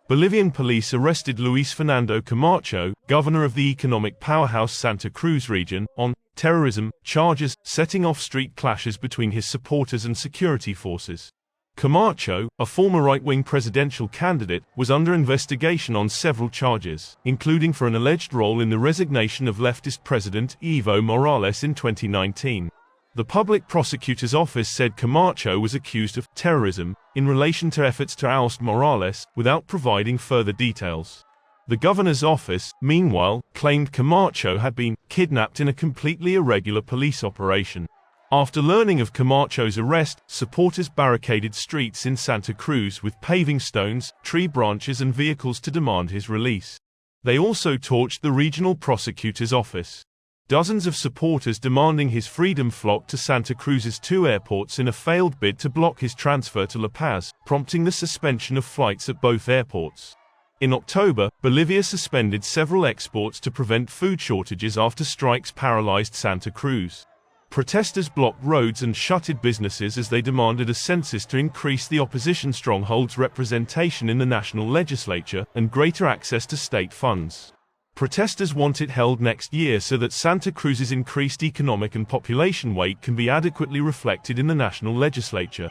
Bolivian police arrested Luis Fernando Camacho, governor of the economic powerhouse Santa Cruz region, on terrorism charges, setting off street clashes between his supporters and security forces. Camacho, a former right-wing presidential candidate, was under investigation on several charges, including for an alleged role in the resignation of leftist President Evo Morales in 2019. The public prosecutor's office said Camacho was accused of terrorism in relation to efforts to oust Morales, without providing further details. The governor's office, meanwhile, claimed Camacho had been kidnapped in a completely irregular police operation. After learning of Camacho's arrest, supporters barricaded streets in Santa Cruz with paving stones, tree branches and vehicles to demand his release. They also torched the regional prosecutor's office. Dozens of supporters demanding his freedom flocked to Santa Cruz's two airports in a failed bid to block his transfer to La Paz, prompting the suspension of flights at both airports. In October, Bolivia suspended several exports to prevent food shortages after strikes paralyzed Santa Cruz. Protesters blocked roads and shuttered businesses as they demanded a census to increase the opposition stronghold's representation in the national legislature and greater access to state funds. Protesters want it held next year so that Santa Cruz's increased economic and population weight can be adequately reflected in the national legislature.